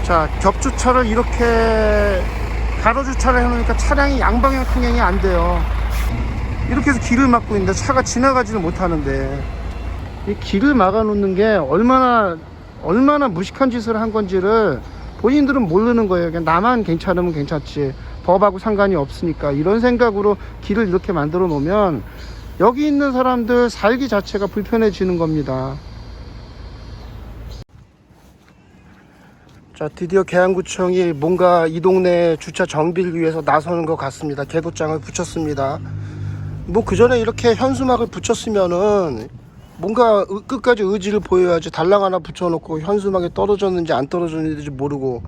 자, 겹주차를 이렇게 가로주차를 해놓으니까 차량이 양방향 통행이 안 돼요. 이렇게 해서 길을 막고 있는데 차가 지나가지를 못하는데, 이 길을 막아놓는 게 얼마나 무식한 짓을 한 건지를 본인들은 모르는 거예요. 그냥 나만 괜찮으면 괜찮지, 법하고 상관이 없으니까, 이런 생각으로 길을 이렇게 만들어 놓으면 여기 있는 사람들 살기 자체가 불편해지는 겁니다. 자, 드디어 계양구청이 뭔가 이 동네 주차 정비를 위해서 나서는 것 같습니다. 계도장을 붙였습니다. 뭐 그전에 이렇게 현수막을 붙였으면은 뭔가 끝까지 의지를 보여야지. 달랑 하나 붙여놓고 현수막에 떨어졌는지 안 떨어졌는지 모르고,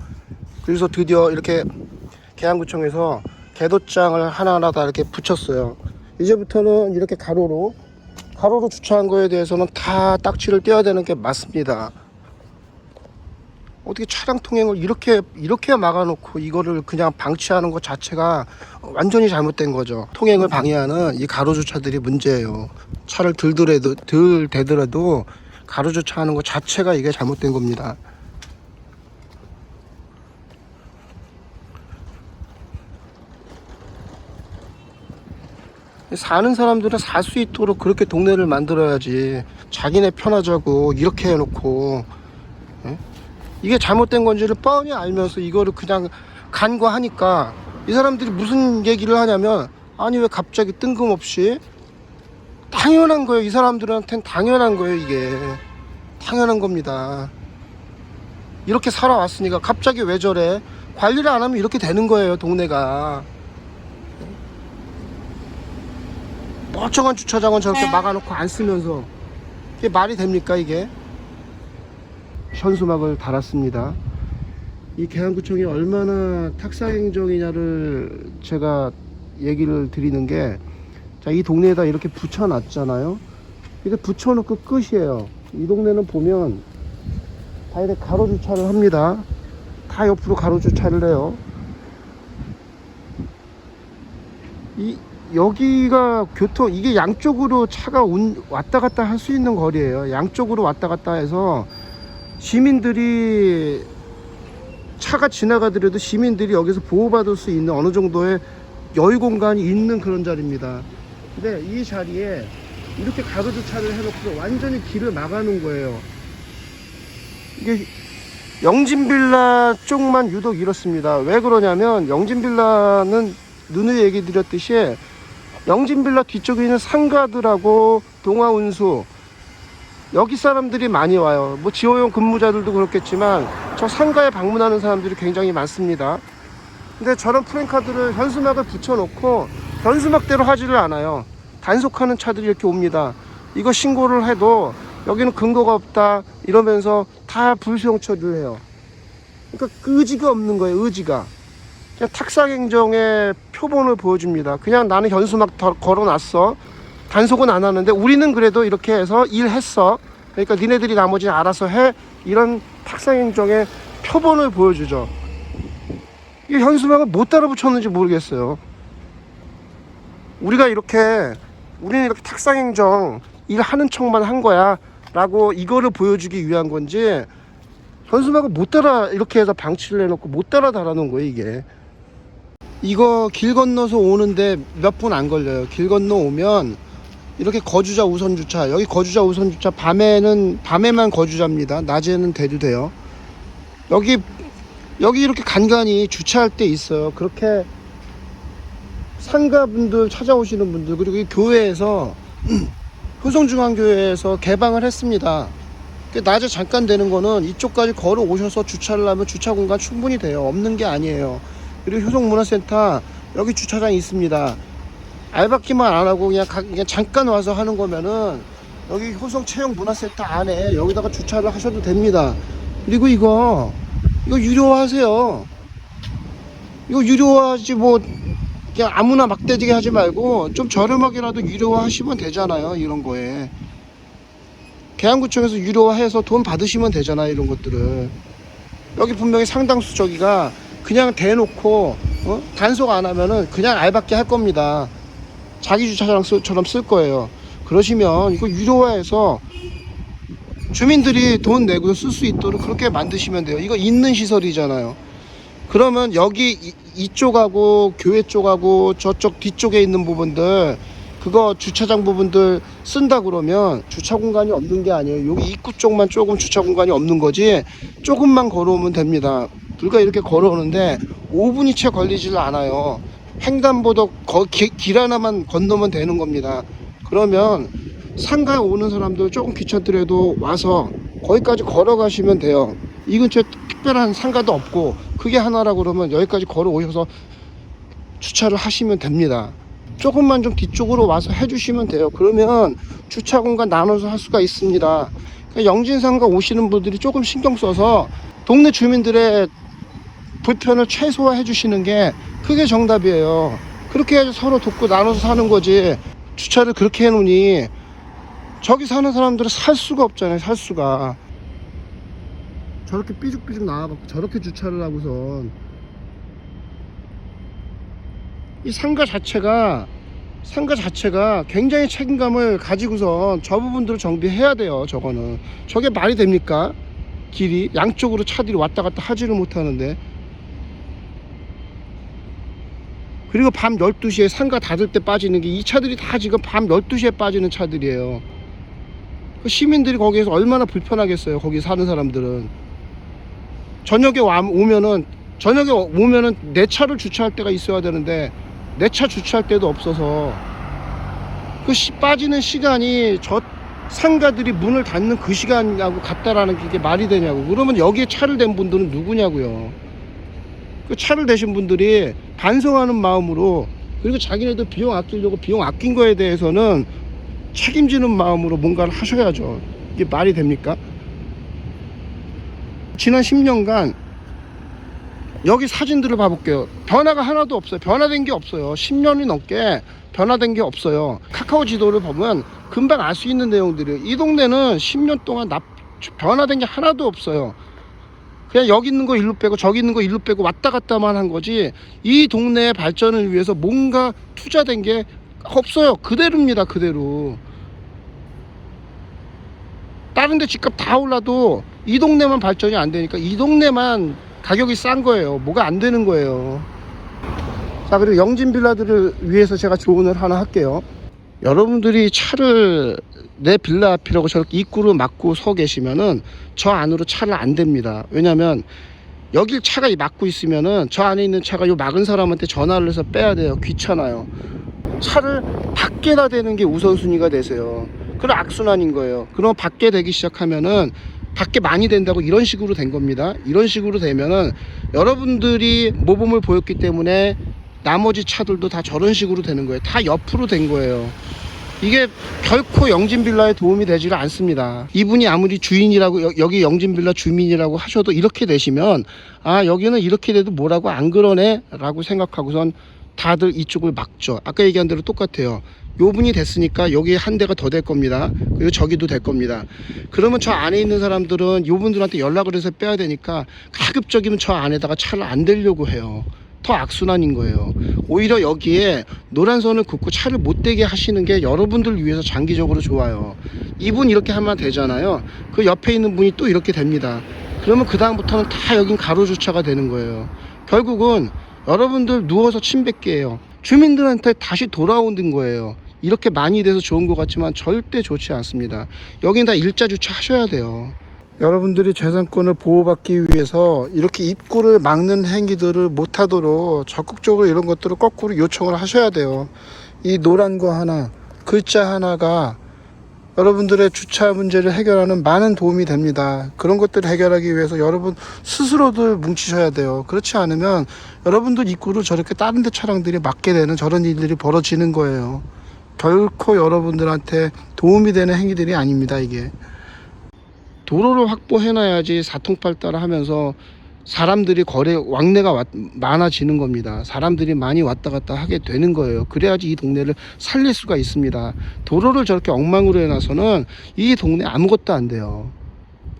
그래서 드디어 이렇게 계양구청에서 계도장을 하나하나 다 이렇게 붙였어요. 이제부터는 이렇게 가로로 주차한 거에 대해서는 다 딱지를 떼야 되는 게 맞습니다. 어떻게 차량 통행을 이렇게 막아놓고 이거를 그냥 방치하는 것 자체가 완전히 잘못된 거죠. 통행을 방해하는 이 가로주차들이 문제예요. 차를 들 대더라도 가로주차하는 것 자체가 이게 잘못된 겁니다. 사는 사람들은 살 수 있도록 그렇게 동네를 만들어야지. 자기네 편하자고 이렇게 해놓고, 이게 잘못된 건지를 뻔히 알면서 이거를 그냥 간과하니까 이 사람들이 무슨 얘기를 하냐면, 아니 왜 갑자기 뜬금없이, 당연한 거예요. 이 사람들한테는 당연한 거예요. 이게 당연한 겁니다. 이렇게 살아왔으니까 갑자기 왜 저래, 관리를 안 하면 이렇게 되는 거예요. 동네가 멀쩡한 주차장은 저렇게 막아놓고 안 쓰면서 이게 말이 됩니까? 이게 현수막을 달았습니다. 이 계양구청이 얼마나 탁상행정이냐를 제가 얘기를 드리는 게, 자, 이 동네에다 이렇게 붙여놨잖아요. 이렇게 붙여놓고 끝이에요. 이 동네는 보면 다 이렇게 가로주차를 합니다. 다 옆으로 가로주차를 해요. 여기가 이게 양쪽으로 차가 왔다 갔다 할 수 있는 거리예요. 양쪽으로 왔다 갔다 해서 시민들이, 차가 지나가더라도 시민들이 여기서 보호받을 수 있는 어느 정도의 여유 공간이 있는 그런 자리입니다. 근데 이 자리에 이렇게 가로주차를 해놓고 완전히 길을 막아놓은 거예요. 이게 영진빌라 쪽만 유독 이렇습니다. 왜 그러냐면, 영진빌라는 누누이 얘기 드렸듯이 영진빌라 뒤쪽에 있는 상가들하고 동아운수, 여기 사람들이 많이 와요. 뭐 지호용 근무자들도 그렇겠지만 저 상가에 방문하는 사람들이 굉장히 많습니다. 근데 저런 프랜카드를, 현수막을 붙여놓고 현수막대로 하지를 않아요. 단속하는 차들이 이렇게 옵니다. 이거 신고를 해도 여기는 근거가 없다 이러면서 다 불수용 처리를 해요. 그러니까 의지가 없는 거예요. 의지가. 그냥 탁상행정의 표본을 보여줍니다. 그냥 나는 현수막 걸어놨어, 단속은 안 하는데 우리는 그래도 이렇게 해서 일했어, 그러니까 니네들이 나머지 알아서 해, 이런 탁상행정의 표본을 보여주죠. 이 현수막을 못 따라 붙였는지 모르겠어요. 우리는 이렇게 탁상행정 일하는 척만 한 거야 라고 이거를 보여주기 위한 건지, 현수막을 못 따라 이렇게 해서 방치를 해놓고 못 따라 달아놓은 거예요. 이거 길 건너서 오는데 몇 분 안 걸려요. 길 건너 오면 이렇게 거주자 우선 주차, 여기 거주자 우선 주차, 밤에만 거주자입니다. 낮에는 대도 돼요. 여기 이렇게 간간히 주차할 때 있어요. 그렇게 상가분들, 찾아오시는 분들, 그리고 이 교회에서 효성중앙교회에서 개방을 했습니다. 낮에 잠깐 되는 거는 이쪽까지 걸어 오셔서 주차를 하면 주차 공간 충분히 돼요. 없는 게 아니에요. 그리고 효성문화센터 여기 주차장이 있습니다. 알바끼만 안 하고 그냥 잠깐 와서 하는 거면은 여기 효성체육문화센터 안에 여기다가 주차를 하셔도 됩니다. 그리고 이거 유료화하세요. 이거 유료화하지, 뭐 그냥 아무나 막대지게 하지 말고 좀 저렴하게라도 유료화 하시면 되잖아요. 이런 거에 계양구청에서 유료화해서 돈 받으시면 되잖아요. 이런 것들을. 여기 분명히 상당수 저기가 그냥 대놓고 단속 안 하면은 그냥 알박기 할 겁니다. 자기 주차장처럼 쓸 거예요. 그러시면 이거 유료화해서 주민들이 돈 내고 쓸 수 있도록 그렇게 만드시면 돼요. 이거 있는 시설이잖아요. 그러면 여기 이쪽하고 교회 쪽하고 저쪽 뒤쪽에 있는 부분들, 그거 주차장 부분들 쓴다 그러면 주차 공간이 없는 게 아니에요. 여기 입구 쪽만 조금 주차 공간이 없는 거지, 조금만 걸어오면 됩니다. 불과 이렇게 걸어오는데 5분이 채 걸리질 않아요. 횡단보도 길 하나만 건너면 되는 겁니다. 그러면 상가에 오는 사람들 조금 귀찮더라도 와서 거기까지 걸어가시면 돼요. 이 근처에 특별한 상가도 없고 그게 하나라 그러면 여기까지 걸어오셔서 주차를 하시면 됩니다. 조금만 좀 뒤쪽으로 와서 해주시면 돼요. 그러면 주차 공간 나눠서 할 수가 있습니다. 그러니까 영진상가 오시는 분들이 조금 신경 써서 동네 주민들의 불편을 최소화해 주시는 게 그게 정답이에요. 그렇게 해서 서로 돕고 나눠서 사는 거지, 주차를 그렇게 해놓으니 저기 사는 사람들은 살 수가 없잖아요. 살 수가. 저렇게 삐죽삐죽 나와갖고 저렇게 주차를 하고선, 이 상가 자체가 굉장히 책임감을 가지고선 저 부분들을 정비해야 돼요. 저거는, 저게 말이 됩니까? 길이 양쪽으로 차들이 왔다 갔다 하지를 못하는데. 그리고 밤 12시에 상가 닫을 때 빠지는 게, 이 차들이 다 지금 밤 12시에 빠지는 차들이에요. 시민들이 거기에서 얼마나 불편하겠어요. 거기 사는 사람들은. 저녁에 오면은 내 차를 주차할 때가 있어야 되는데 내 차 주차할 때도 없어서 빠지는 시간이 저 상가들이 문을 닫는 그 시간하고 같다라는 게 이게 말이 되냐고. 그러면 여기에 차를 댄 분들은 누구냐고요. 그 차를 대신 분들이 반성하는 마음으로, 그리고 자기네들 비용 아끼려고 비용 아낀 거에 대해서는 책임지는 마음으로 뭔가를 하셔야죠. 이게 말이 됩니까? 지난 10년간 여기 사진들을 봐볼게요. 변화가 하나도 없어요. 변화된 게 없어요. 10년이 넘게 변화된 게 없어요. 카카오 지도를 보면 금방 알 수 있는 내용들이에요. 이 동네는 10년 동안 변화된 게 하나도 없어요. 그냥 여기 있는 거 일로 빼고 저기 있는 거 일로 빼고 왔다 갔다만 한 거지, 이 동네의 발전을 위해서 뭔가 투자된 게 없어요. 그대로입니다. 그대로. 다른 데 집값 다 올라도 이 동네만 발전이 안 되니까 이 동네만 가격이 싼 거예요. 뭐가 안 되는 거예요. 자, 그리고 영진 빌라들을 위해서 제가 조언을 하나 할게요. 여러분들이 차를 내 빌라 앞이라고 저렇게 입구로 막고 서 계시면은 저 안으로 차를 안 댑니다. 왜냐면 여길 차가 막고 있으면은 저 안에 있는 차가 요 막은 사람한테 전화를 해서 빼야 돼요. 귀찮아요. 차를 밖에다 대는 게 우선순위가 되세요. 그럼 악순환인 거예요. 그럼 밖에 대기 시작하면은 밖에 많이 된다고 이런 식으로 된 겁니다. 이런 식으로 되면은 여러분들이 모범을 보였기 때문에 나머지 차들도 다 저런 식으로 되는 거예요. 다 옆으로 된 거예요. 이게 결코 영진빌라에 도움이 되지를 않습니다. 이분이 아무리 주인이라고, 여기 영진빌라 주민이라고 하셔도 이렇게 되시면, 아, 여기는 이렇게 돼도 뭐라고 안 그러네 라고 생각하고선 다들 이쪽을 막죠. 아까 얘기한 대로 똑같아요. 요 분이 됐으니까 여기 한 대가 더 될 겁니다. 그리고 저기도 될 겁니다. 그러면 저 안에 있는 사람들은 요 분들한테 연락을 해서 빼야 되니까 가급적이면 저 안에다가 차를 안 대려고 해요. 더 악순환인 거예요. 오히려 여기에 노란 선을 긋고 차를 못 대게 하시는 게 여러분들 위해서 장기적으로 좋아요. 이분 이렇게 하면 되잖아요. 그 옆에 있는 분이 또 이렇게 됩니다. 그러면 그 다음부터는 다 여긴 가로 주차가 되는 거예요. 결국은 여러분들 누워서 침 뱉기예요. 주민들한테 다시 돌아오는 거예요. 이렇게 많이 돼서 좋은 것 같지만 절대 좋지 않습니다. 여긴 다 일자 주차 하셔야 돼요. 여러분들이 재산권을 보호받기 위해서 이렇게 입구를 막는 행위들을 못하도록 적극적으로 이런 것들을 거꾸로 요청을 하셔야 돼요. 이 노란 거 하나, 글자 하나가 여러분들의 주차 문제를 해결하는 많은 도움이 됩니다. 그런 것들을 해결하기 위해서 여러분 스스로들 뭉치셔야 돼요. 그렇지 않으면 여러분들 입구를 저렇게 다른 데 차량들이 막게 되는 저런 일들이 벌어지는 거예요. 결코 여러분들한테 도움이 되는 행위들이 아닙니다. 이게 도로를 확보해놔야지 사통팔달 하면서 사람들이 왕래가 많아지는 겁니다. 사람들이 많이 왔다 갔다 하게 되는 거예요. 그래야지 이 동네를 살릴 수가 있습니다. 도로를 저렇게 엉망으로 해놔서는 이 동네 아무것도 안 돼요.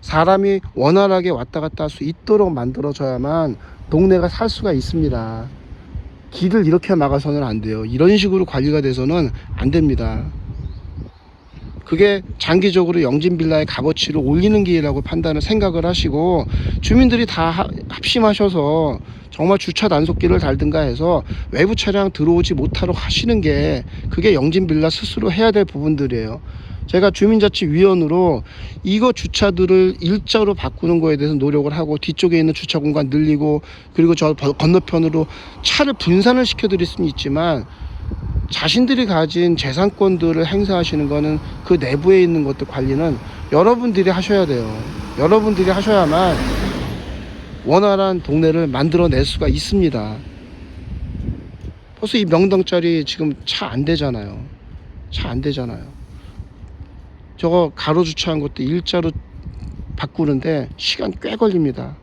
사람이 원활하게 왔다 갔다 할 수 있도록 만들어져야만 동네가 살 수가 있습니다. 길을 이렇게 막아서는 안 돼요. 이런 식으로 관리가 돼서는 안 됩니다. 그게 장기적으로 영진빌라의 값어치를 올리는 길이라고 판단을 생각을 하시고, 주민들이 다 합심하셔서 정말 주차 단속기를 달든가 해서 외부 차량 들어오지 못하도록 하시는 게, 그게 영진빌라 스스로 해야 될 부분들이에요. 제가 주민자치위원으로 이거 주차들을 일자로 바꾸는 거에 대해서 노력을 하고, 뒤쪽에 있는 주차 공간 늘리고, 그리고 저 건너편으로 차를 분산을 시켜 드릴 수는 있지만, 자신들이 가진 재산권들을 행사하시는 거는 그 내부에 있는 것들 관리는 여러분들이 하셔야 돼요. 여러분들이 하셔야만 원활한 동네를 만들어낼 수가 있습니다. 벌써 이 명당짜리 지금 차 안 되잖아요. 차 안 되잖아요. 저거 가로 주차한 것도 일자로 바꾸는데 시간 꽤 걸립니다.